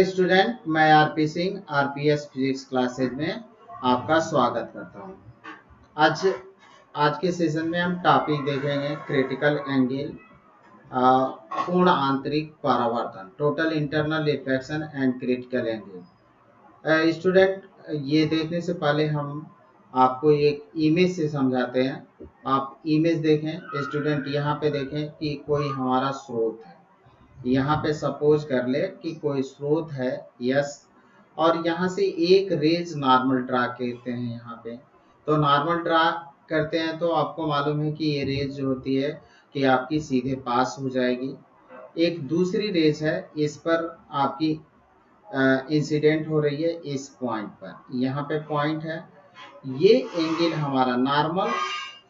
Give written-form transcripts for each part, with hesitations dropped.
नमस्कार स्टूडेंट, मैं RP Singh RPS physics classes में आपका स्वागत करता हूं। आज आज के सेशन में हम टॉपिक देखेंगे क्रिटिकल एंगल, पूर्ण आंतरिक परावर्तन, total internal reflection and critical angle. Student, ये देखने से पहले हम आपको एक इमेज से समझाते हैं। आप इमेज देखें स्टूडेंट, यहाँ पे देखें कि कोई हमारा स्रोत है। यहाँ पे सपोज कर ले कि कोई स्रोत है, यस, और यहाँ से एक रेज नॉर्मल ड्रा करते हैं। यहाँ पे तो नॉर्मल ड्रा करते हैं तो आपको मालूम है कि ये रेज जो होती है कि आपकी सीधे पास हो जाएगी। एक दूसरी रेज है, इस पर आपकी इंसिडेंट हो रही है इस पॉइंट पर। यहाँ पे पॉइंट है, ये एंगल हमारा नॉर्मल,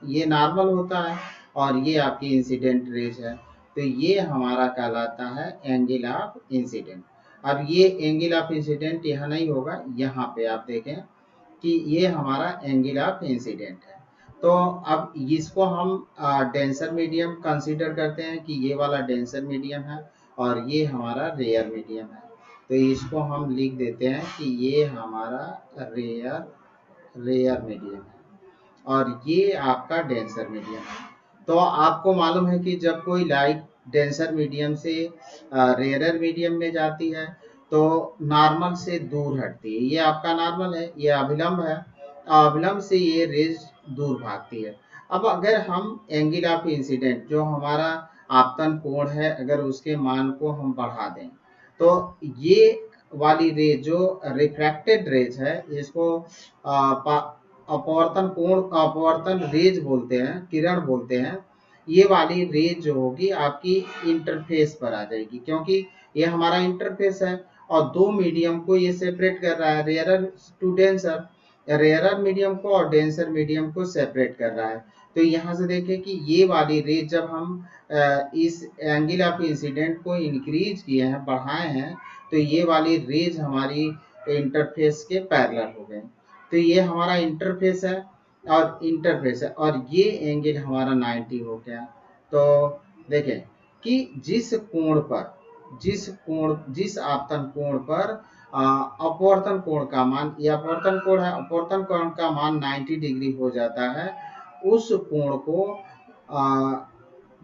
ये नॉर्मल होता है और ये आपकी इंसिडेंट रेज है। तो ये हमारा कहलाता है एंगल ऑफ इंसिडेंट। अब ये एंगल ऑफ इंसिडेंट यहाँ नहीं होगा, यहाँ पे आप देखें कि ये हमारा एंगल ऑफ इंसिडेंट है। तो अब इसको हम डेंसर मीडियम कंसीडर करते हैं कि ये वाला डेंसर मीडियम है और ये हमारा रेयर मीडियम है। तो इसको हम लिख देते हैं कि ये हमारा रेयर मीडियम है और ये आपका डेंसर मीडियम है। तो आपको मालूम है कि जब कोई लाइट डेंसर मीडियम से रेयर मीडियम में जाती है तो नॉर्मल से दूर हटती है। ये आपका नॉर्मल है, ये अभिलंब है, अभिलंब से ये रेज दूर भागती है। अब अगर हम एंगल ऑफ इंसिडेंट, जो हमारा आपतन कोण है, अगर उसके मान को हम बढ़ा दें तो ये वाली रेज जो रिफ्रैक्टेड रेज है, इसको अपवर्तन कोण, अपवर्तन रेज बोलते हैं, किरण बोलते हैं। ये वाली रेज जो होगी आपकी इंटरफेस पर आ जाएगी, क्योंकि ये हमारा इंटरफेस है और दो मीडियम को ये सेपरेट कर रहा है, rarer to denser, rarer medium को और डेंसर मीडियम को सेपरेट कर रहा है। तो यहाँ से देखें कि ये वाली रेज जब हम इस एंगल ऑफ इंसिडेंट को इंक्रीज किए हैं, बढ़ाए हैं, तो ये वाली रेज हमारी इंटरफेस के पैरेलल हो गए। तो ये हमारा इंटरफेस है और ये एंगल हमारा 90 हो गया। तो देखें कि जिस आपतन कोण पर अपवर्तन कोण का मान, ये अपवर्तन कोण है, अपवर्तन कोण का मान 90 डिग्री हो जाता है, उस कोण को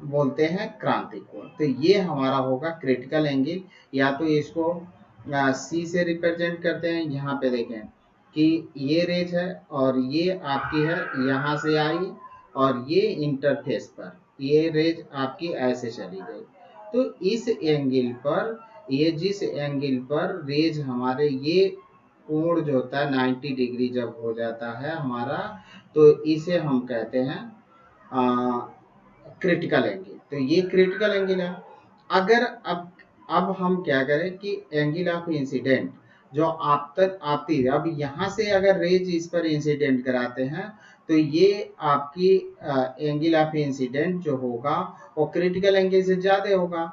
बोलते हैं क्रांतिक कोण। तो ये हमारा होगा क्रिटिकल एंगल। या तो इसको सी से रिप्रेजेंट करते हैं। यहाँ पे देखें कि ये रेज है और ये आपकी है, यहाँ से आई और ये इंटरफेस पर ये रेज आपकी ऐसे चली गई। तो इस एंगल पर, ये जिस एंगल पर रेज हमारे, ये कोण जो होता है 90 डिग्री जब हो जाता है हमारा, तो इसे हम कहते हैं क्रिटिकल एंगल। तो ये क्रिटिकल एंगल है। अगर अब हम क्या करें कि एंगल ऑफ इंसिडेंट जो आपतन आती है, अब यहाँ से अगर रेज इस पर इंसिडेंट कराते हैं तो ये आपकी एंगल ऑफ इंसिडेंट जो होगा वो क्रिटिकल एंगल से ज्यादा होगा।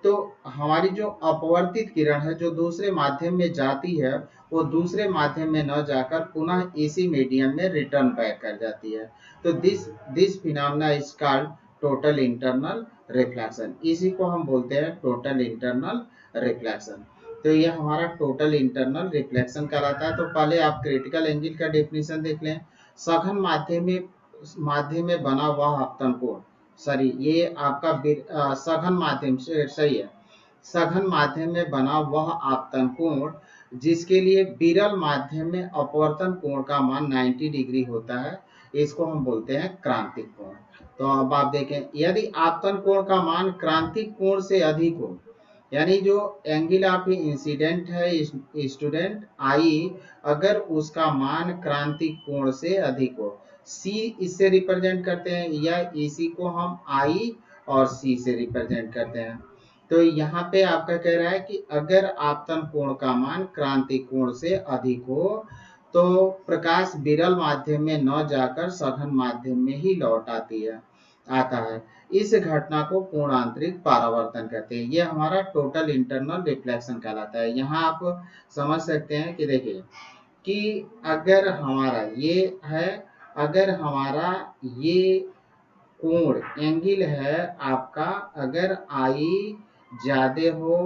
तो हमारी जो अपवर्तित किरण है जो दूसरे माध्यम में जाती है, वो दूसरे माध्यम में न जाकर पुनः इसी मीडियम में रिटर्न बैक कर जाती है। तो this phenomena is called total internal reflection. इसी को हम बोलते हैं टोटल इंटरनल रिफ्लेक्शन। तो ये हमारा टोटल इंटरनल रिफ्लेक्शन कहलाता है। तो पहले आप क्रिटिकल एंगल का डेफिनेशन देख लें। सघन माध्यम में बना हुआ आपतन कोण, सॉरी ये आपका सघन माध्यम से सही है, सघन माध्यम में बना वह आपतन कोण जिसके लिए विरल माध्यम में अपवर्तन कोण का मान 90 डिग्री होता है, इसको हम बोलते हैं क्रांतिक कोण। तो अब आप देखें, यदि आपतन कोण का मान क्रांतिक कोण से अधिक हो, यानी जो एंगल ऑफ इंसिडेंट है स्टूडेंट आई, अगर उसका मान क्रांतिक कोण से अधिक हो, सी इससे रिप्रेजेंट करते हैं, या इसी को हम आई और सी से रिप्रेजेंट करते हैं। तो यहाँ पे आपका कह रहा है कि अगर आपतन कोण का मान क्रांतिक कोण से अधिक हो तो प्रकाश विरल माध्यम में न जाकर सघन माध्यम में ही लौट आता है। इस घटना को पूर्ण आंतरिक परावर्तन कहते हैं। ये हमारा टोटल इंटरनल रिफ्लेक्शन कहलाता है। यहाँ आप समझ सकते हैं कि देखिए कि अगर हमारा ये है, अगर हमारा ये कोण एंगल है आपका, अगर आई ज्यादा हो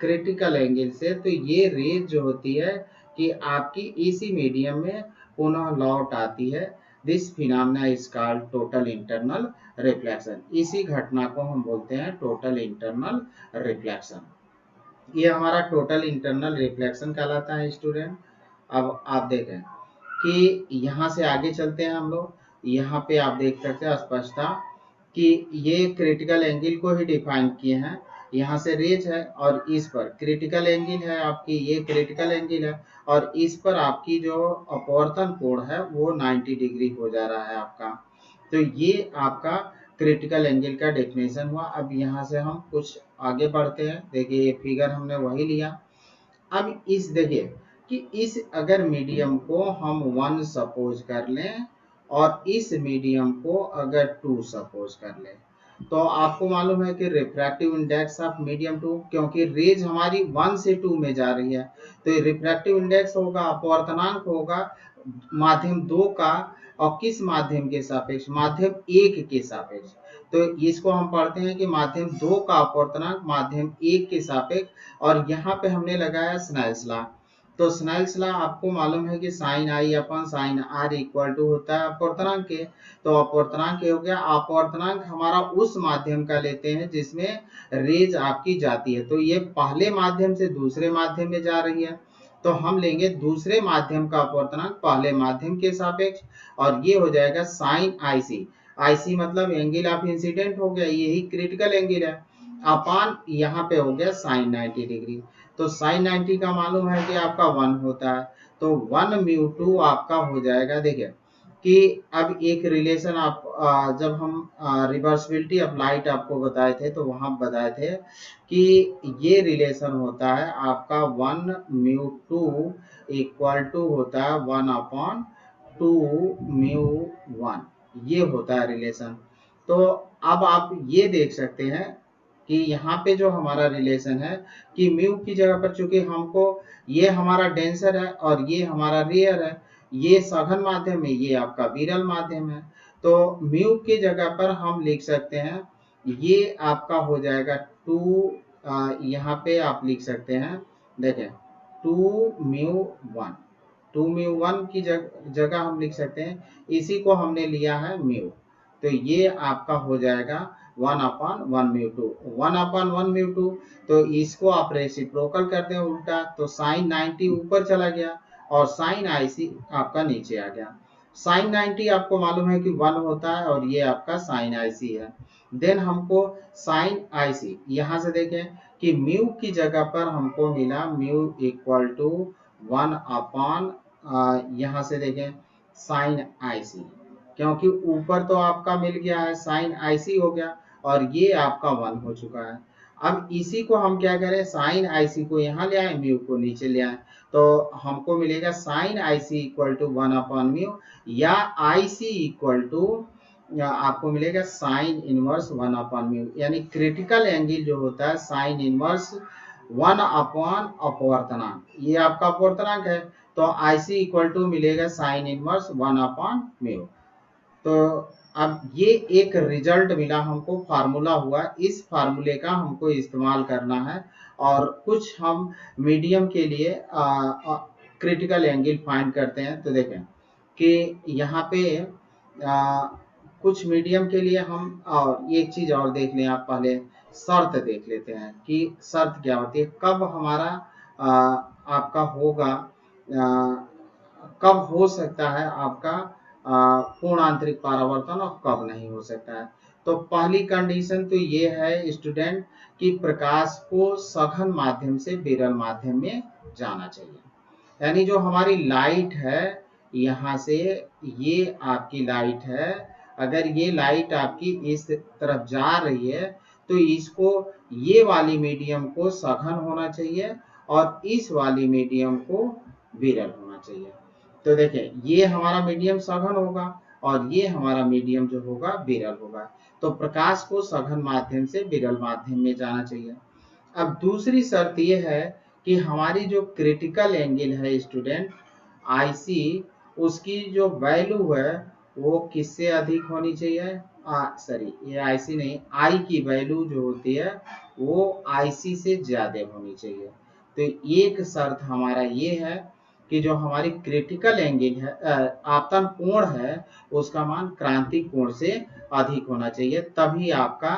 क्रिटिकल एंगल से, तो ये रेज जो होती है कि आपकी इसी मीडियम में पुनः लौट आती है। This phenomena is called total internal reflection. इसी घटना को हम बोलते हैं टोटल इंटरनल रिफ्लेक्शन। ये हमारा टोटल इंटरनल रिफ्लेक्शन कहलाता है स्टूडेंट। अब आप देखें कि यहाँ से आगे चलते हैं हम लोग। यहाँ पे आप देख सकते हैं स्पष्टता कि ये क्रिटिकल एंगल को ही डिफाइन किए हैं। यहाँ से रेज है और इस पर क्रिटिकल एंगल है आपकी, ये क्रिटिकल एंगल है और इस पर आपकी जो अपवर्तन कोण है वो 90 डिग्री हो जा रहा है आपका। तो ये आपका क्रिटिकल एंगल का डेफिनेशन हुआ। अब यहाँ से हम कुछ आगे बढ़ते हैं। देखिए ये फिगर हमने वही लिया। अब इस देखिए कि इस अगर मीडियम को हम 1 सपोज कर लें और इस मीडियम को अगर 2 सपोज कर लें, तो आपको मालूम है कि रिफ्रैक्टिव इंडेक्स ऑफ मीडियम 2, क्योंकि रेज हमारी 1 से 2 में जा रही है, तो ये रिफ्रैक्टिव इंडेक्स होगा, अपवर्तनांक होगा माध्यम 2 का, और किस माध्यम के सापेक्ष? माध्यम 1 के सापेक्ष। तो इसको हम पढ़ते हैं कि माध्यम 2 का अपवर्तनांक माध्यम 1 के सापेक्ष, और यहाँ पे हमने लगाया स्नेल्स लॉ। तो स्नेल्स लॉ आपको मालूम है कि sine i upon sine r equal to होता है अपवर्तनांक के। तो अपवर्तनांक हो गया, अपवर्तनांक हमारा उस माध्यम का लेते हैं जिसमें रेज आपकी जाती है। तो ये पहले माध्यम से दूसरे माध्यम में जा रही है, तो हम लेंगे दूसरे माध्यम का अपवर्तनांक पहले माध्यम के सापेक्ष, और ये हो जाएगा साइन आईसी। आईसी मतलब एंगल ऑफ इंसिडेंट हो गया, यही क्रिटिकल एंगल है, अपान यहाँ पे हो गया साइन 90 डिग्री। तो साइन 90 का मालूम है कि आपका 1 होता है, तो 1 म्यू 2 आपका हो जाएगा। देखिए कि अब एक रिलेशन आप जब हम रिवर्सिबिलिटी ऑफ लाइट आपको बताए थे, तो वहां बताए थे कि ये रिलेशन होता है आपका 1 म्यू 2 इक्वल टू होता है 1/2 म्यू 1, ये होता है रिलेशन। तो अब आप ये देख सकते हैं कि यहाँ पे जो हमारा रिलेशन है कि म्यू की जगह पर, चूंकि हमको ये हमारा डेंसर है और ये हमारा रेयर है, ये सघन माध्यम है, ये आपका विरल माध्यम है, तो म्यू की जगह पर हम लिख सकते हैं ये आपका हो जाएगा 2, यहाँ पे आप लिख सकते हैं, देखें 2 म्यू 1, 2 म्यू 1 की जगह हम लिख सकते हैं, इसी को हमने लिया है म्यू, तो ये आपका हो जाएगा 1/1 म्यू 2, 1/1 म्यू 2। तो इसको आप रेसिप्रोकल करते हैं उल्टा, तो साइन 90 ऊपर चला गया और साइन आईसी आपका नीचे आ गया। साइन 90 आपको मालूम है कि 1 होता है और ये आपका साइन आईसी है। देन हमको साइन आईसी यहाँ से देखें कि म्यू की जगह पर हमको मिला म्यू इक्वल टू 1/, यहाँ से देखें साइन आईसी, क्योंकि ऊपर तो आपका मिल गया है साइन आईसी हो गया और ये आपका 1 हो चुका है। अब इसी को हम क्या करें, साइन आईसी को यहाँ ले आए, म्यू को नीचे ले आए, तो हमको मिलेगा साइन आईसी इक्वल टू 1/म्यू, या आईसी इक्वल टू आपको मिलेगा साइन इनवर्स 1/म्यू, यानी क्रिटिकल एंगल जो होता है साइन इनवर्स 1/, अपवर्तनांक, ये आपका अपवर्तनांक है, तो आईसी इक्वल टू मिलेगा साइन इनवर्स 1/म्यू। तो अब ये एक रिजल्ट मिला हमको, फार्मूला हुआ, इस फार्मूले का हमको इस्तेमाल करना है और कुछ हम मीडियम के लिए क्रिटिकल एंगल फाइंड करते हैं। तो देखें कि यहाँ पे कुछ मीडियम के लिए हम, और एक चीज और देख लें आप, पहले शर्त देख लेते हैं कि शर्त क्या होती है, कब हमारा आपका होगा, कब हो सकता है आपका पूर्ण आंतरिक परावर्तन और कब नहीं हो सकता है। तो पहली कंडीशन तो ये है स्टूडेंट कि प्रकाश को सघन माध्यम से विरल माध्यम में जाना चाहिए, यानी जो हमारी लाइट है यहाँ से, ये आपकी लाइट है, अगर ये लाइट आपकी इस तरफ जा रही है तो इसको, ये वाली मीडियम को सघन होना चाहिए और इस वाली मीडियम को विरल होना चाहिए। तो देखें ये हमारा मीडियम सघन होगा और ये हमारा मीडियम जो होगा विरल होगा, तो प्रकाश को सघन माध्यम से विरल माध्यम में जाना चाहिए। अब दूसरी शर्त ये है कि हमारी जो क्रिटिकल एंगल है स्टूडेंट आईसी, उसकी जो वैल्यू है वो किससे अधिक होनी चाहिए, सॉरी ये आईसी नहीं, आई की वैल्यू जो होती है वो आईसी से ज्यादा होनी चाहिए। तो एक शर्त हमारा ये है कि जो हमारी क्रिटिकल एंगल है, आपतन कोण है, उसका मान क्रांतिक कोण से अधिक होना चाहिए, तभी आपका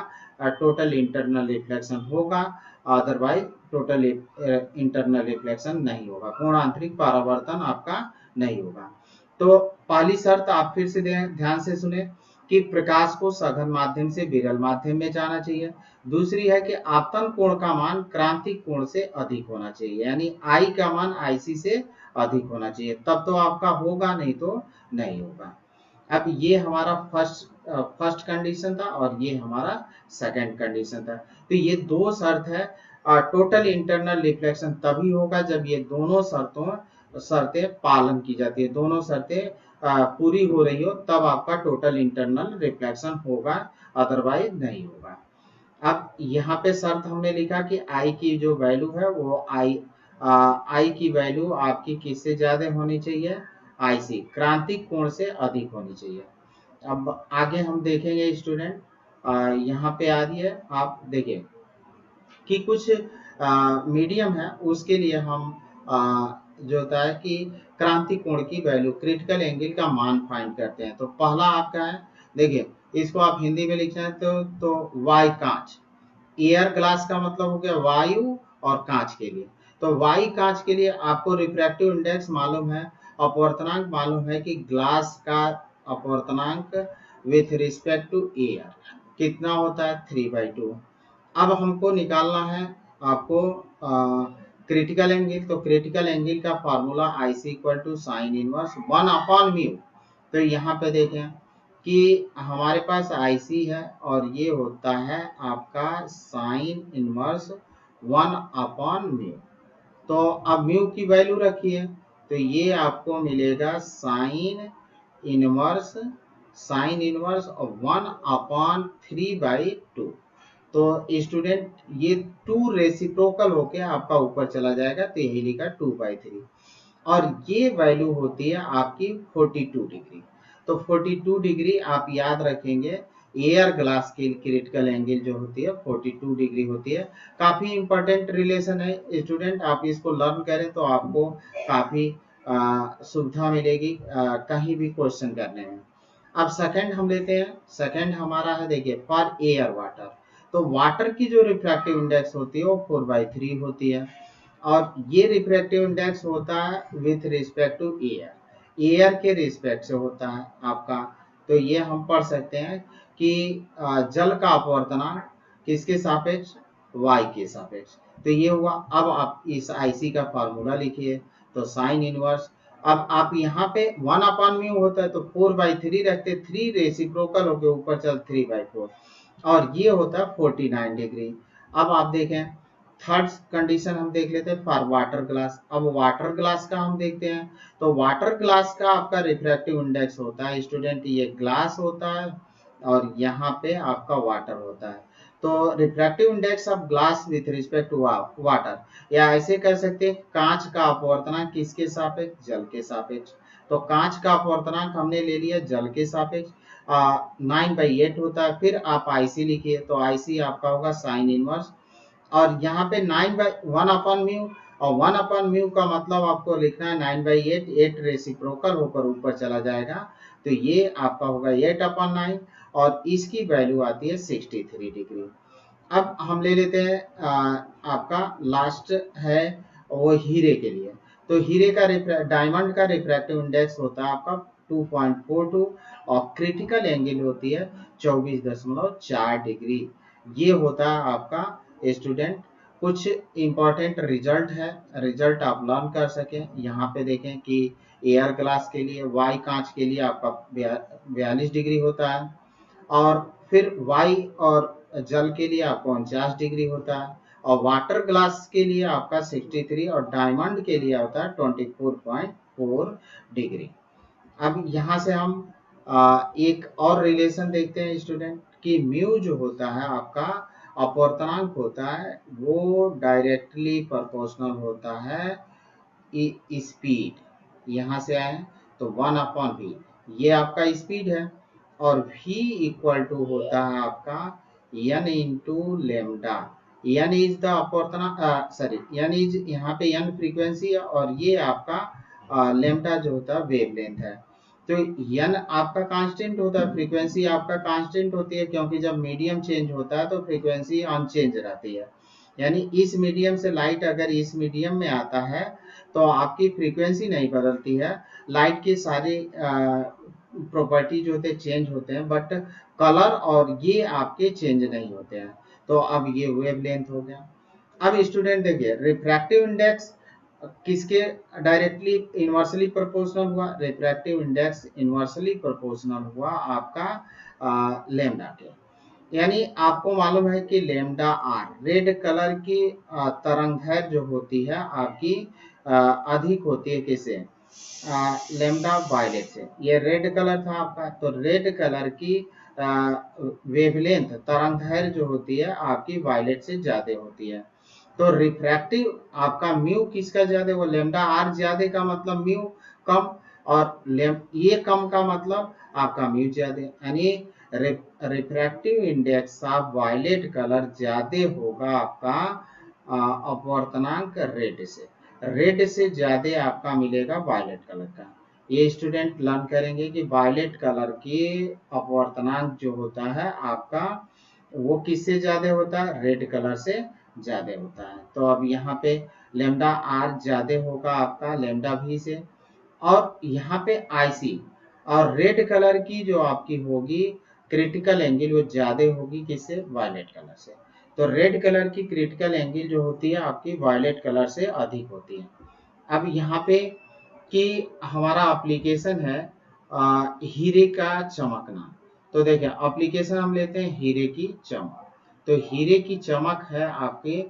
टोटल इंटरनल रिफ्लेक्शन होगा। अदरवाइज टोटल इंटरनल रिफ्लेक्शन नहीं होगा, कोणांतरिक परावर्तन आपका नहीं होगा। तो पहली शर्त आप फिर से ध्यान से सुने कि प्रकाश को सघन माध्यम से विरल माध्यम में जाना चाहिए। दूसरी है कि आपतन कोण का मान क्रांतिक कोण से अधिक होना चाहिए, यानी आई का मान आईसी से अधिक होना चाहिए, तब तो आपका होगा, नहीं तो नहीं होगा। अब ये हमारा फर्स्ट कंडीशन था और ये हमारा सेकंड कंडीशन था। तो ये दो शर्त है। टोटल इंटरनल रिफ्लेक्शन तभी होगा जब ये दोनों शर्तें पालन की जाती है, दोनों शर्तें पूरी हो रही हो, तब आपका टोटल इंटरनल रिफ्लेक्शन होगा, अदरवाइज नहीं होगा। अब यहाँ पे शर्त हमने लिखा कि आई की जो वैल्यू है वो आई की वैल्यू आपकी किससे ज्यादा होनी चाहिए, आईसी क्रांतिक कोण से अधिक होनी चाहिए। अब आगे हम देखेंगे स्टूडेंट, यहाँ पे आ रही है, आप देखिए कि कुछ मीडियम है, उसके लिए हम जो होता है कि क्रांतिक कोण की वैल्यू, क्रिटिकल एंगल का मान फाइंड करते हैं। तो पहला आपका है, देखिए इसको आप हिंदी में लिखना है तो वाई कांच, एयर ग्लास का मतलब हो गया वायु, और कांच के लिए तो वाई कांच के लिए आपको रिफ्रैक्टिव इंडेक्स मालूम है, अपवर्तनांक मालूम है कि ग्लास का अपवर्तनांक विथ रिस्पेक्ट टू एयर कितना होता है, 3/2। अब हमको निकालना है आपको क्रिटिकल एंगल। तो क्रिटिकल एंगल का formula IC equal to sine inverse 1/म्यू। तो यहाँ पे देखें कि हमारे पास आईसी है और ये होता है आपका साइन इनवर्स 1/म्यू। तो अब म्यू की वैल्यू रखिए, तो ये आपको मिलेगा साइन इनवर्स 1/3/2। तो स्टूडेंट ये 2 रेसिप्रोकल होके आपका ऊपर चला जाएगा, तो यही लिखा 2/3, और ये वैल्यू होती है आपकी 42 डिग्री। तो 42 डिग्री आप याद रखेंगे, एयर ग्लास की क्रिटिकल एंगल जो होती है 42 डिग्री होती है। काफी इंपॉर्टेंट रिलेशन है स्टूडेंट, आप इसको लर्न करें तो आपको काफी सुविधा मिलेगी कहीं भी क्वेश्चन करने में। अब सेकंड हम लेते हैं, सेकंड हमारा है, देखिए फॉर एयर वाटर। तो वाटर की जो रिफ्रैक्टिव इंडेक्स होती है वो 4/3 होती है, और ये रिफ्रैक्टिव इंडेक्स होता है with respect to air, air के रिस्पेक्ट से होता है आपका। तो ये हम पढ़ सकते हैं कि जल का अपवर्तनांक किसके सापेक्ष, वाई के सापेक्ष। तो ये हुआ। अब आप इस आईसी का फार्मूला लिखिए, तो साइन इनवर्स, अब आप यहाँ पे 1/म्यू होता है तो 4/3 रखते, 3 रेसिप्रोकल होके ऊपर चल 3/4, और ये होता है 49 डिग्री। अब आप देखें थर्ड कंडीशन हम देख लेते हैं फॉर वाटर ग्लास। अब वाटर ग्लास का हम देखते हैं, तो वाटर ग्लास का आपका रिफ्रैक्टिव इंडेक्स होता है स्टूडेंट, ये ग्लास होता है और यहाँ पे आपका वाटर होता है। तो refractive index of glass with respect to water, या ऐसे कर सकते हैं कांच का अपवर्तनांक किसके सापेक्ष, जल के सापेक्ष। तो कांच का अपवर्तनांक हमने ले लिया जल के सापेक्ष, 9/8 होता है। फिर आप आईसी लिखिए, तो आईसी आपका होगा साइन इनवर्स, और यहाँ पे 1/म्यू, और 1/म्यू का मतलब आपको लिखना है 9/8, 8 रेसिप्रोकल होकर ऊपर चला जाएगा, तो ये आपका होगा 8/9, और इसकी वैल्यू आती है 63 डिग्री। अब हम ले लेते हैं आपका लास्ट है वो हीरे के लिए। तो हीरे का डायमंड का रिफ्रैक्टिव इंडेक्स होता है आपका 2.42, और क्रिटिकल एंगल होती है 24.4 डिग्री। ये होता है आपका स्टूडेंट कुछ इंपॉर्टेंट रिजल्ट है, रिजल्ट आप लर्न कर सकें। यहाँ पे देखें कि एयर ग्लास के लिए, वाई कांच के लिए आपका 42 डिग्री होता है, और फिर वाई और जल के लिए आपको 49 डिग्री होता है, और वाटर ग्लास के लिए आपका 63, और डायमंड के लिए होता है 24.4 डिग्री। अब यहाँ से हम एक और रिलेशन देखते हैं स्टूडेंट कि म्यू जो होता है आपका अपवर्तनांक होता है, वो डायरेक्टली प्रोपोर्शनल होता है स्पीड। यहाँ से आए तो 1/v, ये आपका स्पीड है, और v इक्वल टू होता है आपका n into lambda, n is the अपवर्तनांक, सॉरी n इज यहाँ पे n फ्रीक्वेंसी है और ये आपका लेम्डा जो होता है वेवलेंथ है। तो n आपका कांस्टेंट होता है, फ्रीक्वेंसी आपका कांस्टेंट होती है, क्योंकि जब मीडियम चेंज होता है तो फ्रीक्वेंसी अनचेंज रहती है। यानी इस मीडियम से लाइट अगर इस मीडियम में आता है तो आपकी फ्रीक्वेंसी नहीं बदलती है, लाइट के सारे प्रॉपर्टी जो होते हैं चेंज होते हैं, बट कलर और ये आपके चेंज नहीं होते हैं। तो अब ये वेवलेंथ हो गया। अब स्टूडेंट देखिए रिफ्रैक्टिव इंडेक्स किसके डायरेक्टली इनवर्सली प्रोपोर्शनल हुआ, रिफ्रैक्टिव इंडेक्स इनवर्सली प्रोपोर्शनल हुआ आपका लेम्डा के। यानी आपको मालूम है कि लेम्डा आर रेड कलर की तरंग दैर्घ्य जो होती है आपकी अधिक होती है किससे, लेम्डा वायलेट से। ये रेड कलर था आपका, तो रेड कलर की वेवलेंथ तरंग दैर्घ्य जो होती है आपकी वायलेट से ज्यादा होती है। तो रिफ्रैक्टिव आपका म्यू किसका ज्यादा, वो लेम्डा आर ज्यादा का मतलब म्यू कम, और ये कम का मतलब आपका म्यू ज्यादा। यानी refractive index of violet colour ज्यादा होगा आपका अपवर्तनांक रेड से ज्यादा आपका मिलेगा वायलेट कलर का। ये स्टूडेंट लर्न करेंगे कि वायलेट कलर की अपवर्तनांक जो होता है आपका वो किससे ज्यादा होता है, रेड कलर से ज्यादा होता है। तो अब यहाँ पे लेम्डा आर ज्यादा होगा आपका लेम्डा भी से, और यहाँ पे आईसी और रेड कलर की जो आपकी होगी क्रिटिकल एंगल वो ज्यादा होगी किससे, वायलेट कलर से। तो रेड कलर की क्रिटिकल एंगल जो होती है आपकी वायलेट कलर से अधिक होती है। अब यहाँ पे कि हमारा एप्लीकेशन है हीरे का चमकना। तो देखिए एप्लीकेशन हम लेते हैं हीरे की चमक। तो हीरे की चमक है आपके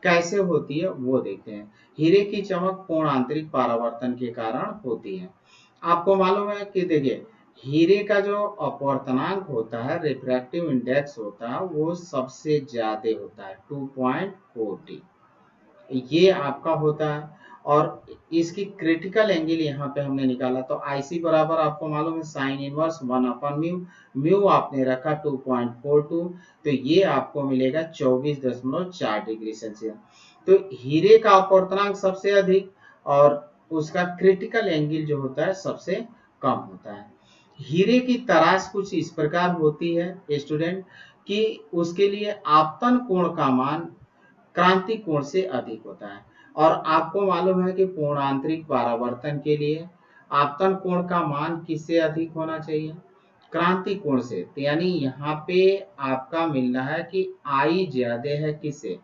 कैसे होती है वो देखते हैं। हीरे की चमक पूर्ण आंतरिक परावर्तन के कारण होती है। आपको मालूम है कि देखिए हीरे का जो अपवर्तनांक होता है, रिफ्रैक्टिव इंडेक्स होता है, वो सबसे ज्यादा होता है 2.40, ये आपका होता है। और इसकी क्रिटिकल एंगल यहाँ पे हमने निकाला, तो आईसी बराबर आपको मालूम है साइन इनवर्स 1/म्यू, म्यू आपने रखा 2.42, तो ये आपको मिलेगा 24.4 डिग्री सेल्सियस। तो हीरे का अपवर्तनांक सबसे अधिक और उसका क्रिटिकल एंगल जो होता है सबसे कम होता है। हीरे की तराश कुछ इस प्रकार होती है स्टूडेंट कि उसके लिए आपतन कोण का मान क्रांति कोण से अधिक होता है। और आपको मालूम है कि पूर्ण आंतरिक परावर्तन के लिए आपतन कोण का मान किससे अधिक होना चाहिए, क्रांति कोण से। तो यानी यहाँ पे आपका मिलना है कि आई ज्यादा है किससे,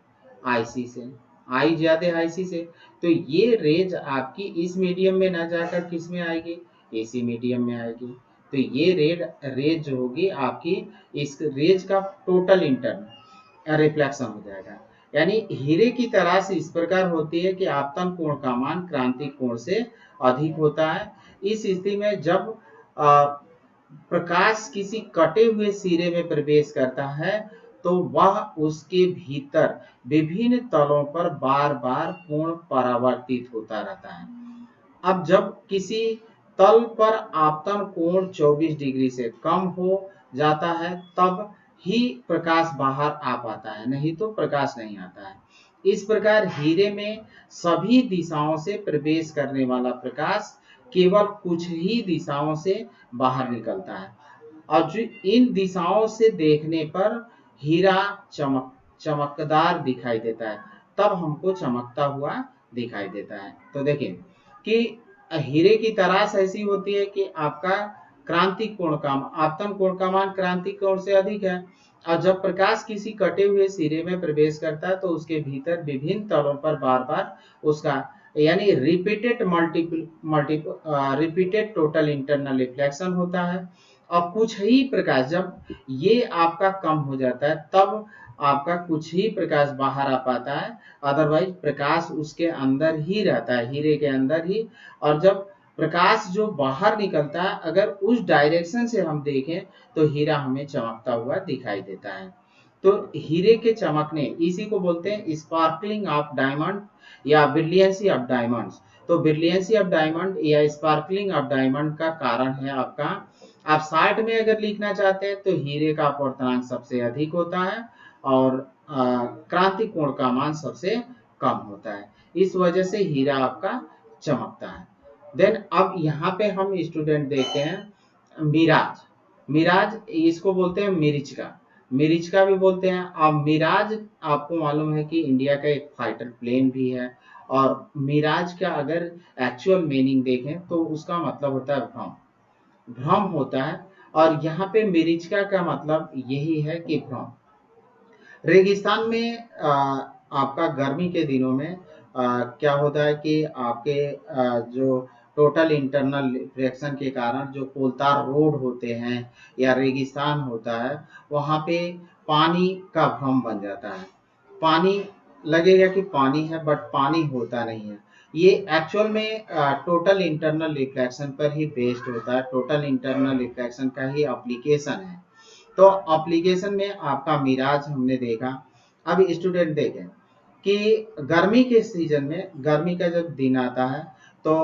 आईसी से, आई ज्यादा है आईसी से। तो ये रेज आपकी इस मीडियम में ना जाकर किस में आएगी, एसी मीडियम में आएगी। तो ये रेज जो होगी आपकी, इस रेज का टोटल इंटर्न रिफ्लेक्शन हो जाएगा। यानी हीरे की तराश इस प्रकार होती है कि आपतन कोण का मान क्रांति कोण से अधिक होता है। इस स्थिति में जब प्रकाश किसी कटे हुए सिरे में प्रवेश करता है तो वह उसके भीतर विभिन्न तलों पर बार बार पूर्ण परावर्तित होता रहता है। अब जब किसी तल पर आपतन कोण 24 डिग्री से कम हो जाता है तब ही प्रकाश बाहर आ पाता है, नहीं तो प्रकाश नहीं आता है। इस प्रकार हीरे में सभी दिशाओं से प्रवेश करने वाला प्रकाश केवल कुछ ही दिशाओं से बाहर निकलता है, और जो इन दिशाओं से देखने पर हीरा चमकदार दिखाई देता है, तब हमको चमकता हुआ दिखाई देता है। तो देखिए कि हीरे की तराश ऐसी होती है कि आपका क्रांति कोण का आपतन कोण का मान क्रांति कोण से अधिक है, और जब प्रकाश किसी कटे हुए सिरे में प्रवेश करता है तो उसके भीतर विभिन्न तलों पर बार बार उसका यानी रिपीटेड टोटल इंटरनल रिफ्लेक्शन होता है। और कुछ ही प्रकाश जब ये आपका कम हो जाता है तब आपका कुछ ही प्रकाश बाहर आ पाता है, अदरवाइज प्रकाश उसके अंदर ही रहता है, हीरे के अंदर ही। और जब प्रकाश जो बाहर निकलता है अगर उस डायरेक्शन से हम देखें तो हीरा हमें चमकता हुआ दिखाई देता है। तो हीरे के चमकने इसी को बोलते हैं स्पार्कलिंग ऑफ डायमंड या ब्रिलियंसी ऑफ डायमंड्स। तो ब्रिलियंसी ऑफ डायमंड या स्पार्कलिंग ऑफ डायमंड का कारण है आपका, आप 60 में अगर लिखना चाहते हैं तो हीरे का अपवर्तनांक सबसे अधिक होता है और क्रांति कोण का मान सबसे कम होता है। इस वजह से हीरा आपका चमकता है। देन अब यहाँ पे हम स्टूडेंट देखते हैं मिराज। मिराज इसको बोलते हैं मिर्च का भी बोलते हैं। अब मिराज आपको मालूम है कि इंडिया का एक फाइटर प्लेन भी है। और मिराज का अगर एक्चुअल मीनिंग देखें तो उसका मतलब होता है भ्रम, भ्रम होता है। और यहाँ पे मिर्चिका का मतलब यही है कि भ्रम। रेगिस्तान में आपका गर्मी के दिनों में क्या होता है कि आपके जो टोटल इंटरनल रिफ्लेक्शन के कारण जो कोलतार रोड होते हैं या रेगिस्तान होता है, वहाँ पे पानी का भ्रम बन जाता है। पानी लगेगा कि पानी है, बट पानी होता नहीं है। ये एक्चुअल में टोटल इंटरनल रिफ्लेक्शन पर ही बेस्ड होता है। टोटल इंटरनल रिफ्लेक्शन का ही एप्लीकेशन है। तो एप्लीकेशन में आपका मिराज हमने देखा। अब स्टूडेंट देखें कि गर्मी के सीजन में, गर्मी का जब दिन आता है तो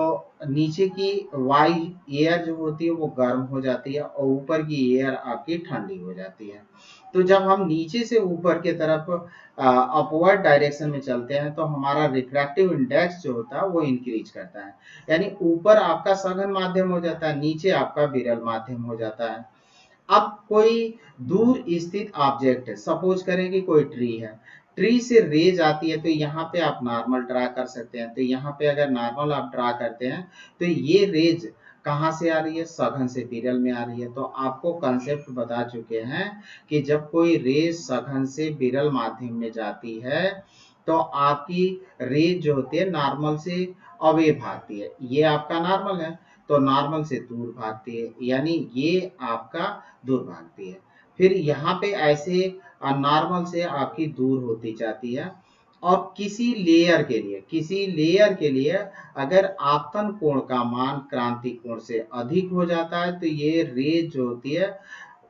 नीचे की वायु एयर जो होती है वो गर्म हो जाती है और ऊपर की एयर आपकी ठंडी हो जाती है। तो जब हम नीचे से ऊपर की तरफ अपवर्ड डायरेक्शन में चलते हैं तो हमारा रिफ्रैक्टिव इंडेक्स जो होता है वो इंक्रीज करता है। यानी ऊपर आपका सघन माध्यम हो जाता है, नीचे आपका विरल माध्यम हो जाता है। अब कोई दूर स्थित ऑब्जेक्ट है, सपोज करें कि कोई ट्री है, ट्री से रेज आती है तो यहाँ पे आप नॉर्मल ड्रा कर सकते हैं। तो यहाँ पे अगर नॉर्मल आप ड्रा करते हैं तो ये रेज कहाँ से आ रही है, सघन से विरल में आ रही है। तो आपको कंसेप्ट बता चुके हैं कि जब कोई रेज सघन से विरल माध्यम में जाती है तो आपकी रेज जो होती है नॉर्मल से अवे भागती है। ये आपका नॉर्मल है तो नॉर्मल से दूर भागती है, यानी ये आपका दूर भागती है। फिर यहाँ पे ऐसे नॉर्मल से आपकी दूर होती जाती है। और किसी लेयर के लिए अगर आपतन कोण का मान क्रांति कोण से अधिक हो जाता है तो ये रेज जो होती है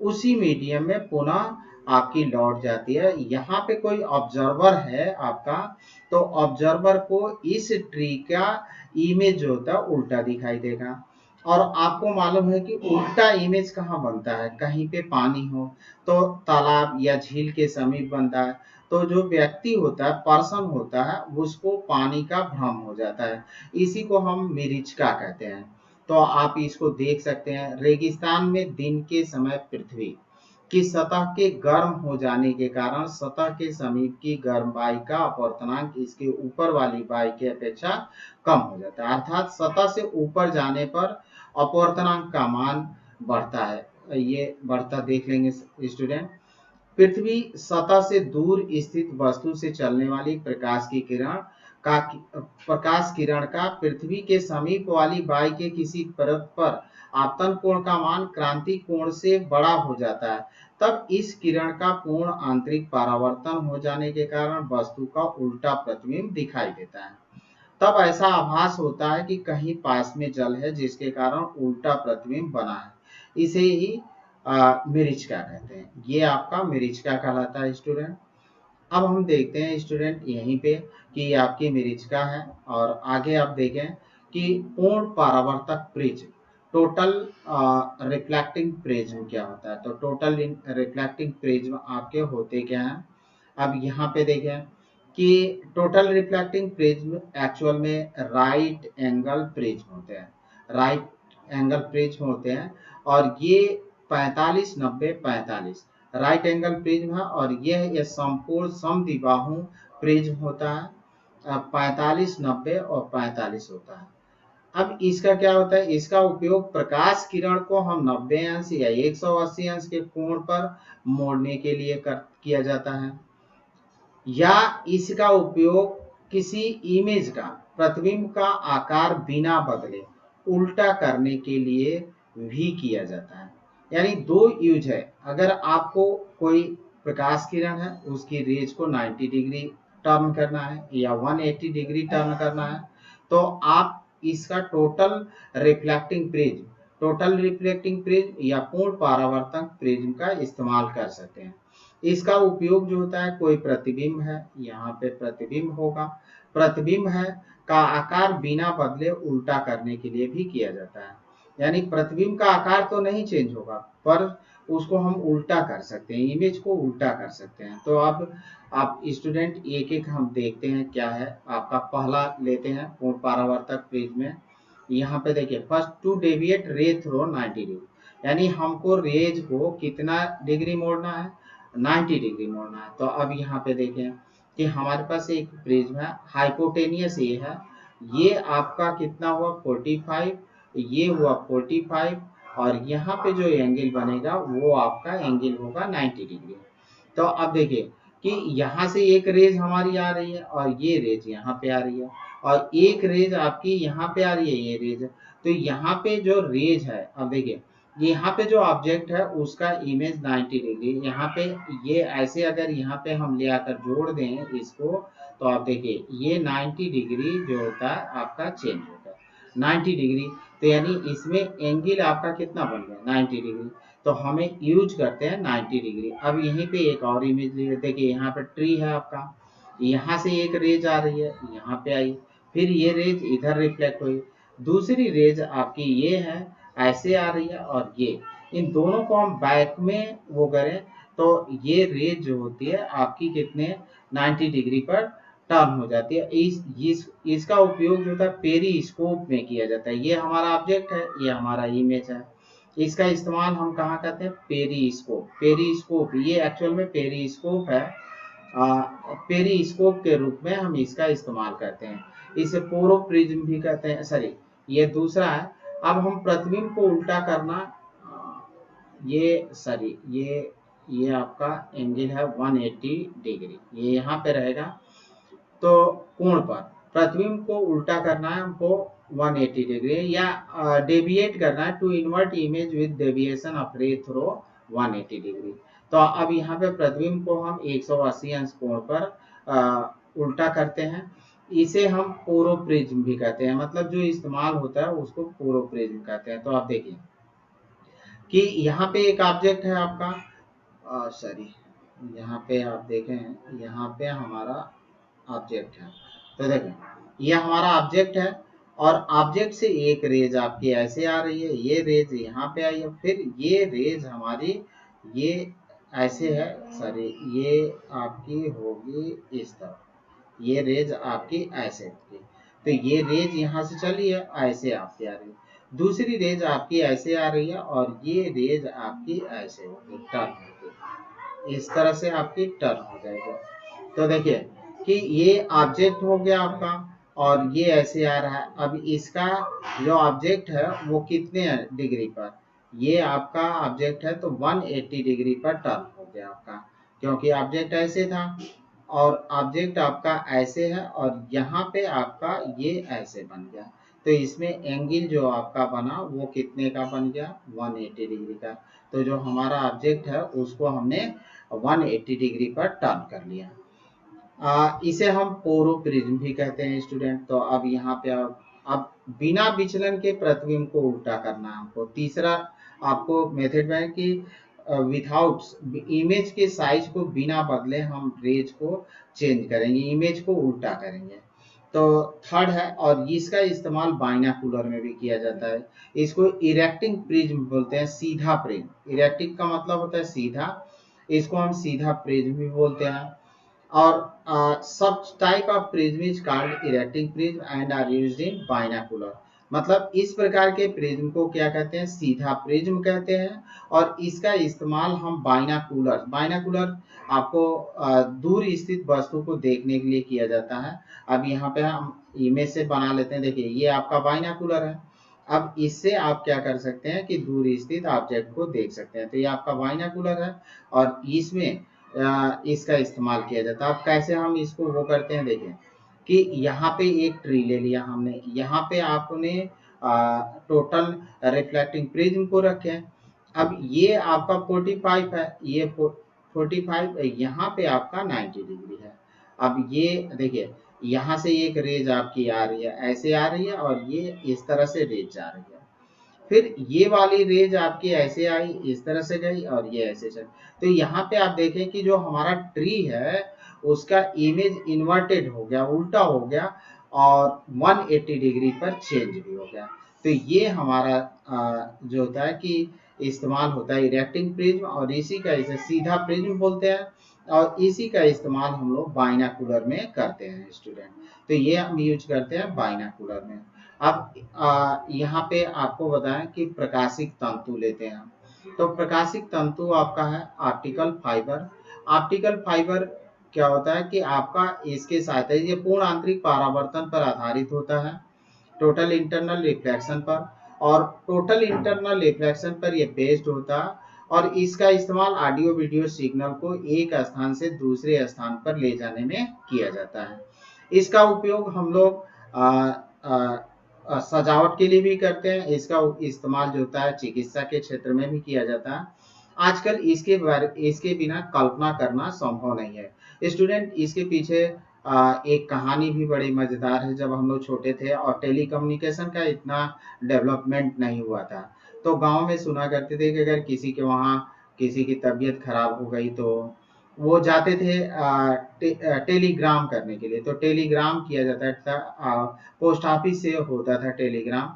उसी मीडियम में पुनः आपकी लौट जाती है। यहाँ पे कोई ऑब्जर्वर है आपका, तो ऑब्जर्वर को इस ट्री का इमेज जो होता है उल्टा दिखाई देगा। और आपको मालूम है कि उल्टा इमेज कहाँ बनता है, कहीं पे पानी हो तो तालाब या झील के समीप बनता है। तो जो व्यक्ति होता है, पर्सन होता है, उसको पानी का भ्रम हो जाता है। इसी को हम मिरिचका कहते हैं। तो आप इसको देख सकते हैं। रेगिस्तान में दिन के समय पृथ्वी की सतह के गर्म हो जाने के कारण सतह के समीप की गर्म वायु का अपवर्तनांक इसके ऊपर वाली वायु की अपेक्षा कम हो जाता है। अर्थात सतह से ऊपर जाने पर अपवर्तनांक का मान बढ़ता है। ये बढ़ता देख लेंगे स्टूडेंट। पृथ्वी सतह से दूर स्थित वस्तु से चलने वाली प्रकाश किरण का पृथ्वी के समीप वाली वायु के किसी परत पर आपतन कोण का मान क्रांति कोण से बड़ा हो जाता है। तब इस किरण का पूर्ण आंतरिक परावर्तन हो जाने के कारण वस्तु का उल्टा प्रतिबिंब दिखाई देता है। तब ऐसा आभास होता है कि कहीं पास में जल है जिसके कारण उल्टा प्रतिबिंब बना है। इसे ही मिरिचका कहते हैं। ये आपका मिरिचका कहलाता है स्टूडेंट। अब हम देखते हैं स्टूडेंट यहीं पे कि आपकी मिरिचका है। और आगे आप देखें कि पूर्ण परावर्तक प्रिज्म, टोटल रिफ्लेक्टिंग प्रिज्म क्या होता है। तो टोटल रिफ्लेक्टिंग प्रिज्म आपके होते क्या हैं। अब यहाँ पे देखें कि टोटल रिफ्लेक्टिंग प्रिज्म एक्चुअल में राइट एंगल प्रिज्म होते हैं। राइट एंगल प्रिज्म होते हैं और ये 45-90-45 राइट एंगल प्रिज्म है। और यह संपूर्ण समद्विबाहु प्रिज्म होता है। 45-90 और 45 होता है। अब इसका क्या होता है, इसका उपयोग प्रकाश किरण को हम 90 अंश या 180 अंश के कोण पर मोड़ने के लिए किया जाता है। या इसका उपयोग किसी इमेज का, प्रतिबिंब का आकार बिना बदले उल्टा करने के लिए भी किया जाता है। यानी दो यूज है। अगर आपको कोई प्रकाश किरण है, उसकी रेज को 90 डिग्री टर्न करना है या 180 डिग्री टर्न करना है, तो आप इसका टोटल रिफ्लेक्टिंग प्रिज्म या पूर्ण परावर्तक प्रिज्म का इस्तेमाल कर सकते हैं। इसका उपयोग जो होता है, कोई प्रतिबिंब है, यहाँ पे प्रतिबिंब होगा, प्रतिबिंब है का आकार बिना बदले उल्टा करने के लिए भी किया जाता है। यानी प्रतिबिंब का आकार तो नहीं चेंज होगा, पर उसको हम उल्टा कर सकते हैं, इमेज को उल्टा कर सकते हैं। तो अब आप स्टूडेंट एक एक हम देखते हैं क्या है। आपका पहला लेते हैं पूर्ण परावर्तक प्रिज्म में। यहाँ पे देखिए, फर्स्ट टू डेविएट रे थ्रो 90 डिग्री, यानी हमको रेज को कितना डिग्री मोड़ना है, 90 डिग्री मोड़ना है। तो अब यहाँ पे देखें कि हमारे पास एक प्रिज्म है, हाइपोटेनियस ये है, ये आपका कितना हुआ 45, ये हुआ 45, और यहाँ पे जो एंगल बनेगा वो आपका एंगल होगा 90 डिग्री। तो अब देखिए कि यहाँ से एक रेज हमारी आ रही है और ये रेज यहाँ पे आ रही है, और एक रेज आपकी यहाँ पे आ रही है, ये रेज। तो यहाँ पे जो रेज है, अब देखिए यहाँ पे जो ऑब्जेक्ट है उसका इमेज 90 डिग्री, यहाँ पे ये ऐसे अगर यहाँ पे हम ले आकर जोड़ दें इसको, तो आप देखिए ये 90 डिग्री जो होता है आपका चेंज होता है 90 डिग्री। तो यानी इसमें एंगल आपका कितना बन गया 90 डिग्री। तो हमें यूज करते हैं 90 डिग्री। अब यहीं पे एक और इमेज ले लेते हैं कि यहाँ पे ट्री है आपका, यहाँ से एक रेज आ रही है, यहाँ पे आई, फिर ये रेज इधर रिफ्लेक्ट हुई, दूसरी रेज आपकी ये है ऐसे आ रही है, और ये इन दोनों को हम बैक में वो करें तो ये रेज जो होती है आपकी कितने 90 डिग्री पर टर्न हो जाती है। इसका उपयोग जो था पेरीस्कोप में किया जाता है। ये हमारा ऑब्जेक्ट है, ये हमारा इमेज है, इसका इस्तेमाल हम कहाँ करते हैं, पेरीस्कोप। पेरीस्कोप ये एक्चुअल में पेरीस्कोप है, पेरीस्कोप के रूप में हम इसका इस्तेमाल करते हैं। इसे पोरोप्रिज्म भी कहते हैं, सॉरी ये दूसरा है। अब हम प्रतिबिंब को उल्टा करना, ये सॉरी ये आपका एंगल है 180 डिग्री, ये यहाँ पे रहेगा। तो कोण पर प्रतिबिंब को उल्टा करना है हमको 180 डिग्री, या डेविएट करना है, to invert image with deviation of ray through 180 degree. तो अब यहाँ पे प्रतिबिंब को हम 180 अंश कोण पर उल्टा करते हैं। इसे हम पोरोप्रिज्म भी कहते हैं, मतलब जो इस्तेमाल होता है उसको पोरोप्रिज्म कहते हैं। तो आप देखिए कि यहाँ पे एक ऑब्जेक्ट है आपका, सॉरी यहाँ पे आप देखें, यहाँ पे हमारा ऑब्जेक्ट है। तो देखें ये हमारा ऑब्जेक्ट है, और ऑब्जेक्ट से एक रेज आपकी ऐसे आ रही है, ये रेज यहाँ पे आई है, फिर ये रेज हमारी ये ऐसे है, सॉरी ये आपकी होगी इस तरह, ये रेज आपकी ऐसे होगी। तो ये रेज यहाँ से चली है, ऐसे आपकी आ रही है, दूसरी रेज आपकी ऐसे आ रही है, और ये रेज आपकी ऐसे होगी, टर्न होगी, इस तरह से आपकी टर्न हो जाएगा। तो देखिए कि ये ऑब्जेक्ट हो गया आपका, और ये ऐसे आ रहा है। अब इसका जो ऑब्जेक्ट है वो कितने डिग्री पर, ये आपका ऑब्जेक्ट है तो 180 डिग्री पर टर्न हो गया आपका, क्योंकि ऑब्जेक्ट ऐसे था और ऑब्जेक्ट आपका ऐसे है, और यहाँ पे आपका ये ऐसे बन गया। तो इसमें एंगल जो आपका बना वो कितने का बन गया 180 डिग्री का। तो जो हमारा ऑब्जेक्ट है उसको हमने 180 डिग्री पर टर्न कर लिया। इसे हम पोरोप्रिज्म भी कहते हैं स्टूडेंट। तो अब यहाँ पे अब बिना विचलन के प्रतिबिंब को उल्टा करना है हमको। तीसरा आपको मेथड है कि विथआउट इमेज के साइज को बिना बदले हम रेज को चेंज करेंगे, इमेज को उल्टा करेंगे। तो थर्ड है, और इसका इस्तेमाल बाइनाकुलर में भी किया जाता है। इसको इरेक्टिंग प्रिज्म बोलते हैं, सीधा प्रिज्म। इरेक्टिंग का मतलब होता है सीधा, इसको हम सीधा प्रिज्म भी बोलते हैं। और such type of prism is called erecting prism and are used in binocular। मतलब इस प्रकार के प्रिज्म को क्या कहते हैं, सीधा प्रिज्म कहते हैं, और इसका इस्तेमाल हम बाइनाकुलर आपको दूर स्थित वस्तु को देखने के लिए किया जाता है। अब यहाँ पे हम इमेज से बना लेते हैं, देखिए ये आपका बाइनाकुलर है। अब इससे आप क्या कर सकते हैं कि दूर स्थित ऑब्जेक्ट को देख सकते हैं। तो ये आपका बाइनाकुलर है, और इसमें इसका इस्तेमाल किया जाता है। अब कैसे हम इसको वो करते हैं, देखें कि यहाँ पे एक ट्री ले लिया हमने, यहाँ पे आपने टोटल रिफ्लेक्टिंग प्रिज्म को रखे। अब ये आपका 45 है, ये 45, यहाँ पे आपका 90 डिग्री है। अब ये देखिए यहाँ से एक रेज आपकी आ रही है, ऐसे आ रही है, और ये इस तरह से रेज जा रही है। फिर ये वाली रेज आपकी ऐसे आई, इस तरह से गई, और ये ऐसे चली। तो यहाँ पे आप देखें कि जो हमारा ट्री है उसका इमेज इन्वर्टेड हो गया, उल्टा हो गया, और 180 डिग्री पर चेंज भी हो गया। तो ये हमारा जो होता है कि इस्तेमाल होता है इरेक्टिंग प्रिज्म, और इसी का इसे सीधा प्रिज्म बोलते हैं, और इसी का इस्तेमाल हम लोग बाइनाकुलर में करते हैं स्टूडेंट। तो ये हम यूज करते हैं बाइनाकुलर में। अब यहाँ पे आपको बताएं कि प्रकाशिक तंतु लेते हैं हम। तो प्रकाशिक तंतु आपका है ऑप्टिकल फाइबर। ऑप्टिकल फाइबर क्या होता है कि आपका इसके साथ है ये पूर्ण आंतरिक परावर्तन पर आधारित होता है, टोटल इंटरनल रिफ्लेक्शन पर, और टोटल इंटरनल रिफ्लेक्शन पर ये बेस्ड होता है, और इसका इस्तेमाल ऑडियो वीडियो सिग्नल को एक स्थान से दूसरे स्थान पर ले जाने में किया जाता है। इसका उपयोग हम लोग सजावट के लिए भी करते हैं। इसका इस्तेमाल जो होता है चिकित्सा के क्षेत्र में भी किया जाता है। आजकल इसके बिना कल्पना करना संभव नहीं है स्टूडेंट। इसके पीछे एक कहानी भी बड़ी मजेदार है। जब हम लोग छोटे थे और टेलीकम्युनिकेशन का इतना डेवलपमेंट नहीं हुआ था, तो गांव में सुना करते थे कि अगर किसी के वहाँ किसी की तबीयत खराब हो गई तो वो जाते थे टेलीग्राम करने के लिए। तो टेलीग्राम किया जाता था, पोस्ट ऑफिस से होता था टेलीग्राम,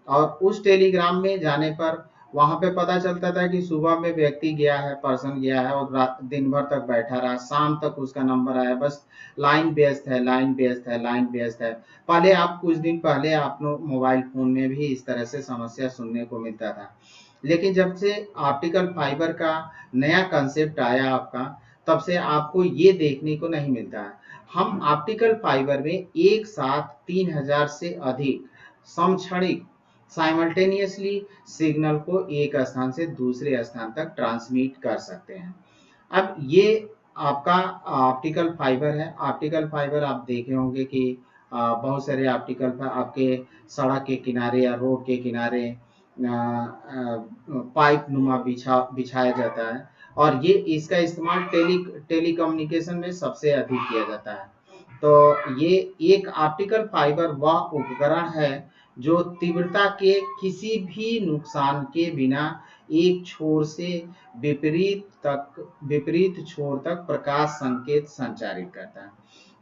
और उस टेलीग्राम में जाने पर वहां पे पता चलता था कि सुबह में व्यक्ति गया है, पर्सन गया है, और रात दिन भर तक बैठा रहा, शाम तक उसका नंबर आया, बस लाइन व्यस्त है, लाइन व्यस्त है, लाइन व्यस्त है। पहले आप कुछ दिन पहले आप मोबाइल फोन में भी इस तरह से समस्या सुनने को मिलता था, लेकिन जब से ऑप्टिकल फाइबर का नया कंसेप्ट आया आपका, तब से आपको ये देखने को नहीं मिलता है। हम ऑप्टिकल फाइबर में एक साथ 3000 से अधिक समक्षणिक साइमल्टेनियसली सिग्नल को एक स्थान से दूसरे स्थान तक ट्रांसमिट कर सकते हैं। अब ये आपका ऑप्टिकल फाइबर है। ऑप्टिकल फाइबर आप देखे होंगे कि बहुत सारे ऑप्टिकल आपके सड़क के किनारे या रोड के किनारे पाइप नुमा बिछाया जाता है, और ये इसका इस्तेमाल टेलीकम्युनिकेशन में सबसे अधिक किया जाता है। तो ये एक ऑप्टिकल फाइबर वह उपकरण है जो तीव्रता के किसी भी नुकसान के बिना एक छोर से विपरीत छोर तक प्रकाश संकेत संचारित करता है।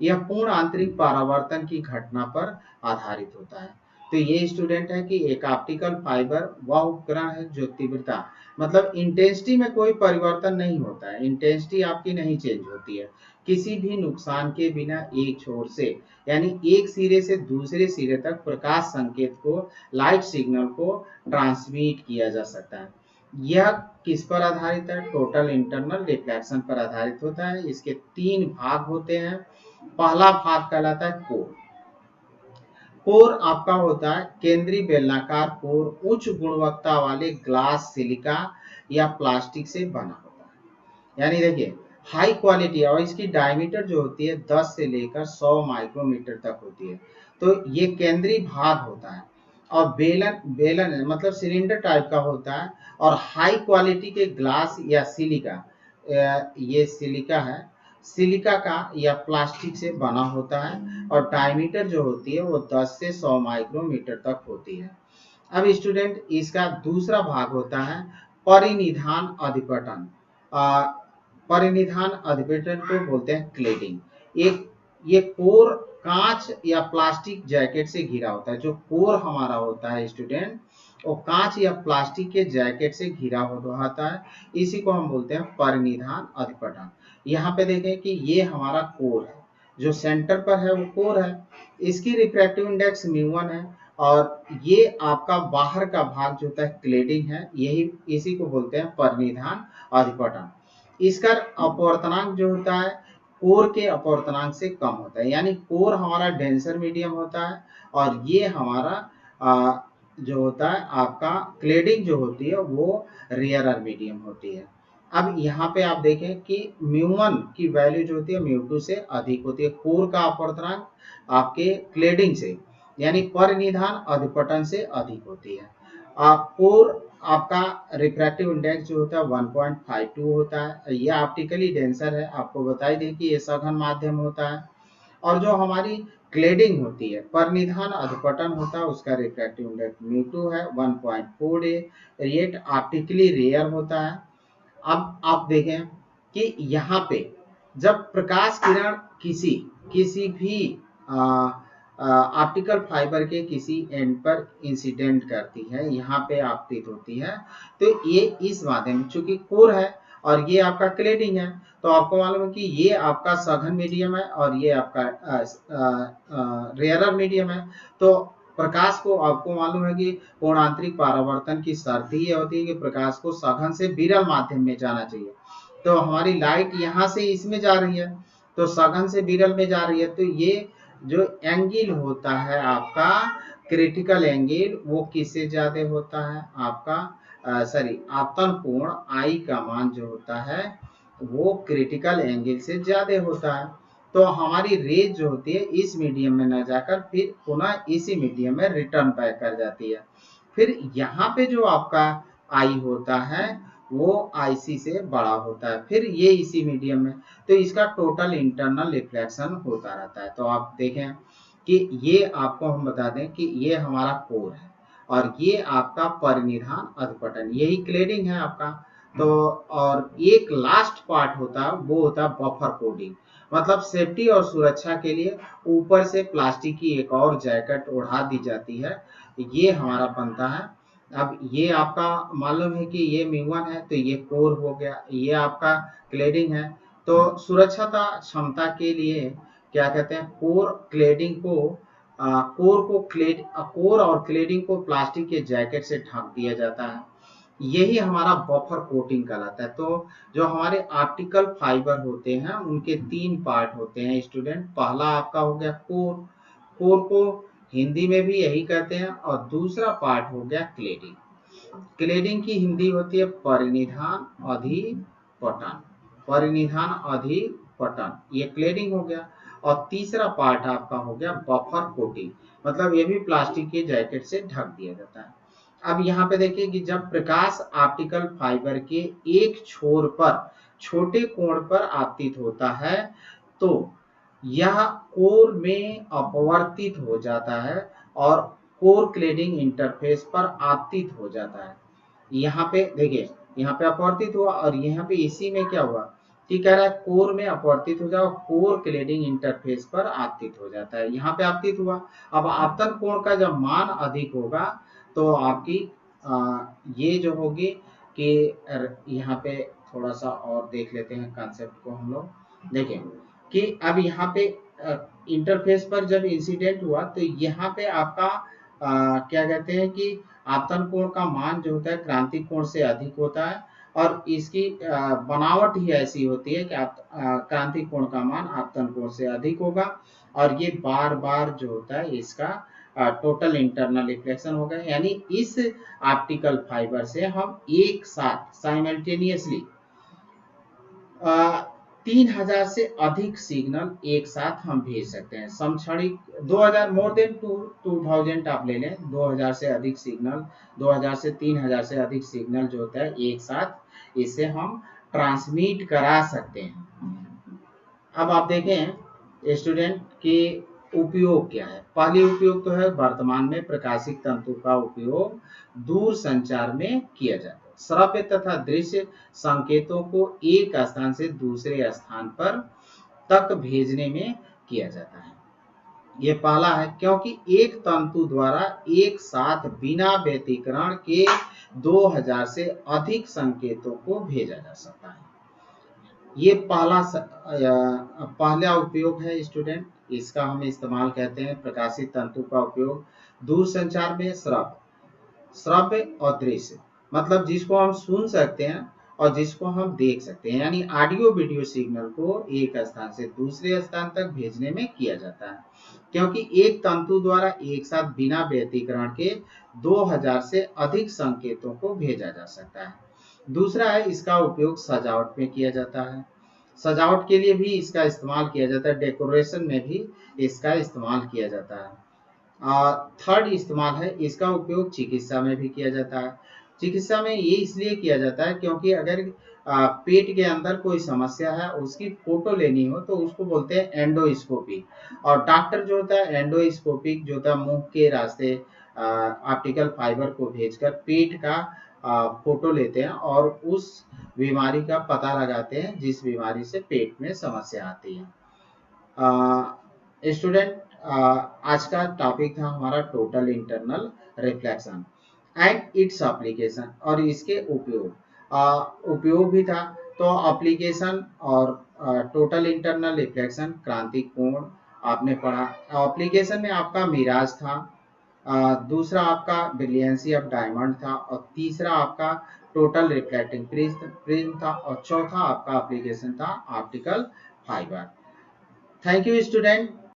यह पूर्ण आंतरिक परावर्तन की घटना पर आधारित होता है। तो ये स्टूडेंट है कि एक ऑप्टिकल फाइबर वह उपकरण है जो तीव्रता मतलब इंटेंसिटी में कोई परिवर्तन नहीं होता है, इंटेंसिटी आपकी नहीं चेंज होती है, किसी भी नुकसान के बिना एक छोर से यानी एक सिरे से दूसरे सिरे तक प्रकाश संकेत को, लाइट सिग्नल को ट्रांसमिट किया जा सकता है। यह किस पर आधारित है? टोटल इंटरनल रिफ्लेक्शन पर आधारित होता है। इसके 3 भाग होते हैं। पहला भाग कहलाता है कोर। कोर आपका होता है केंद्रीय बेलनाकार कोर, उच्च गुणवत्ता वाले ग्लास, सिलिका या प्लास्टिक से बना होता है। यानी देखिए हाई क्वालिटी, और इसकी डायमीटर जो होती है 10 से लेकर 100 माइक्रोमीटर तक होती है। तो ये केंद्रीय भाग होता है, और बेलन बेलन मतलब सिलेंडर टाइप का होता है, और हाई क्वालिटी के ग्लास या सिलिका, ये सिलिका है, सिलिका का या प्लास्टिक से बना होता है, और डायमीटर जो होती है वो 10 से 100 माइक्रोमीटर तक होती है। अब स्टूडेंट इसका दूसरा भाग होता है परिनिधान अधिपटन। परिनिधान अधिपटन को बोलते हैं क्लेडिंग। एक ये कोर कांच या प्लास्टिक जैकेट से घिरा होता है। जो कोर हमारा होता है स्टूडेंट, वो कांच या प्लास्टिक के जैकेट से घिरा होता है। इसी को हम बोलते हैं परिनिधान अधिपटन। यहाँ पे देखें कि ये हमारा कोर है, जो सेंटर पर है वो कोर है। इसकी रिफ्रैक्टिव इंडेक्स μ1 है, और ये आपका बाहर का भाग जो होता है क्लेडिंग है, यही इसी को बोलते हैं परिनिधान अधिपटन। इसका अपवर्तनांक जो होता है कोर के अपवर्तनांक से कम होता है, यानी कोर हमारा डेंसर मीडियम होता है, और ये हमारा जो होता है आपका क्लेडिंग जो होती है वो रेयरर मीडियम होती है। अब यहाँ पे आप देखें कि μ1 की वैल्यू जो होती है μ2 से अधिक होती है। कोर का अपवर्तनांक आपके क्लेडिंग से यानी परिनिधान अधिपटन से अधिक होती है। कोर आपका रिफ्रैक्टिव इंडेक्स जो होता है 1.52 होता है। यह ऑप्टिकली डेंसर है, आपको बताई दें कि ये सघन माध्यम होता है। और जो हमारी क्लेडिंग होती है, परिनिधान अधिपटन होता है, उसका रिफ्रैक्टिव इंडेक्स μ2 है 1.48। ये ऑप्टिकली रेयर होता है। अब आप देखें कि यहाँ पे जब प्रकाश किरण किसी भी ऑप्टिकल फाइबर के किसी एंड पर इंसिडेंट करती है, यहाँ पे आपतित होती है, तो ये इस माध्यम, चूंकि कोर है और ये आपका क्लेडिंग है, तो आपको मालूम है कि ये आपका सघन मीडियम है और ये आपका रेयरर मीडियम है। तो प्रकाश को आपको मालूम है कि कोणांतरिक परावर्तन की शर्त ही होती है कि प्रकाश को सघन से विरल माध्यम में जाना चाहिए। तो हमारी लाइट यहाँ से इसमें जा रही है, तो सघन से विरल में जा रही है, तो ये जो एंगल होता है आपका क्रिटिकल एंगल, वो किससे ज्यादा होता है आपका, आपतन कोण आई का मान जो होता है वो क्रिटिकल एंगल से ज्यादा होता है। तो हमारी रेज जो होती है इस मीडियम में न जाकर फिर पुनः इसी मीडियम में रिटर्न बैक कर जाती है। फिर यहाँ पे जो आपका आई होता है वो आईसी से बड़ा होता है, फिर ये इसी मीडियम में, तो इसका टोटल इंटरनल रिफ्लेक्शन होता रहता है। तो आप देखें कि ये आपको हम बता दें कि ये हमारा कोर है और ये आपका परिनिधान अधपतन, यही क्लेडिंग है आपका। तो और एक लास्ट पार्ट होता है वो होता है बफर कोटिंग, मतलब सेफ्टी और सुरक्षा के लिए ऊपर से प्लास्टिक की एक और जैकेट ओढ़ा दी जाती है, ये हमारा बनता है। अब ये आपका मालूम है कि ये म्यू1 है, तो ये कोर हो गया, ये आपका क्लेडिंग है। तो सुरक्षाता क्षमता के लिए क्या कहते हैं, कोर और क्लेडिंग को प्लास्टिक के जैकेट से ढक दिया जाता है, यही हमारा बफर कोटिंग कहलाता है। तो जो हमारे ऑप्टिकल फाइबर होते हैं उनके 3 पार्ट होते हैं स्टूडेंट। पहला आपका हो गया कोर, कोर को हिंदी में भी यही कहते हैं, और दूसरा पार्ट हो गया क्लेडिंग। क्लेडिंग की हिंदी होती है परिनिधान अधिपतन, परिनिधान अधिपतन, ये क्लेडिंग हो गया। और तीसरा पार्ट आपका हो गया बफर कोटिंग, मतलब ये भी प्लास्टिक के जैकेट से ढक दिया जाता है। अब यहाँ पे देखिए कि जब प्रकाश ऑप्टिकल फाइबर के एक छोर पर छोटे कोण पर आपतित होता है तो यह कोर में अपवर्तित हो जाता है और कोर क्लेडिंग इंटरफेस पर आपतित हो जाता है। यहाँ पे देखिए, यहाँ पे अपवर्तित हुआ और यहाँ पे इसी में क्या हुआ कि कह रहा है कोर में अपवर्तित हो जाओ, कोर क्लेडिंग इंटरफेस पर आपतित हो जाता है, यहाँ पे आपतित हुआ। अब आपतन कोण का जब मान अधिक होगा तो आपकी ये जो होगी कि यहाँ पे थोड़ा सा और देख लेते हैं कंसेप्ट को हम लोग। देखें कि अब यहाँ पे इंटरफेस पर जब इंसिडेंट हुआ तो यहाँ पे आपका क्या कहते हैं कि आपतन कोण का मान जो होता है क्रांतिक कोण से अधिक होता है, और इसकी बनावट ही ऐसी होती है कि क्रांतिक कोण का मान आपतन कोण से अधिक होगा, और ये बार बार जो होता है इसका टोटल इंटरनल रिफ्लेक्शन होगा। यानी इस ऑप्टिकल फाइबर से हम एक साथ साइमल्टेनियसली 3000 से अधिक सिग्नल एक साथ हम भेज सकते हैं समक्षणिक। 2000 मोर देन 2000 आप ले लें, 2000 से अधिक सिग्नल, 2000 से 3000 से अधिक सिग्नल जो होता है एक साथ इसे हम ट्रांसमिट करा सकते हैं। अब आप देखें स्टूडेंट कि उपयोग क्या है। पहली उपयोग तो है वर्तमान में प्रकाशिक तंतु का उपयोग दूर संचार में किया जाता है, श्रव्य तथा दृश्य संकेतों को एक स्थान से दूसरे स्थान पर तक भेजने में किया जाता है। ये पहला है क्योंकि एक तंतु द्वारा एक साथ बिना व्यतिकरण के 2000 से अधिक संकेतों को भेजा जा सकता है। ये पहला उपयोग है स्टूडेंट, इसका हम इस्तेमाल कहते हैं प्रकाशित तंतु का उपयोग दूर संचार में श्रव्य और दृश्य, मतलब जिसको हम सुन सकते हैं और जिसको हम देख सकते हैं, यानी ऑडियो वीडियो सिग्नल को एक स्थान से दूसरे स्थान तक भेजने में किया जाता है। क्योंकि एक तंतु द्वारा एक साथ बिना व्यतिकरण के 2000 से अधिक संकेतों को भेजा जा सकता है। दूसरा है इसका उपयोग सजावट में किया जाता है, सजावट के लिए भी इसका इस्तेमाल किया जाता है, डेकोरेशन में भी इसका इस्तेमाल किया जाता है। थर्ड इस्तेमाल है इसका उपयोग चिकित्सा में भी किया जाता है। चिकित्सा में ये इसलिए किया जाता है क्योंकि अगर पेट के अंदर कोई समस्या है उसकी फोटो लेनी हो तो उसको बोलते हैं एंडोस्कोपी, और डॉक्टर जो होता है एंडोस्कोपिक जो होता है मुंह के रास्ते ऑप्टिकल फाइबर को भेजकर पेट का फोटो लेते हैं और उस बीमारी का पता लगाते हैं जिस बीमारी से पेट में समस्या आती है। स्टूडेंट आज का टॉपिक था हमारा total internal reflection and its application और इसके उपयोग भी था। तो एप्लीकेशन और टोटल इंटरनल रिफ्लेक्शन क्रांति कोण आपने पढ़ा। एप्लीकेशन में आपका मिराज था, दूसरा आपका ब्रिलियंसी ऑफ डायमंड था और तीसरा आपका टोटल रिफ्लेक्टिंग प्रिज्म था और चौथा आपका एप्लीकेशन था optical fibre. Thank you student.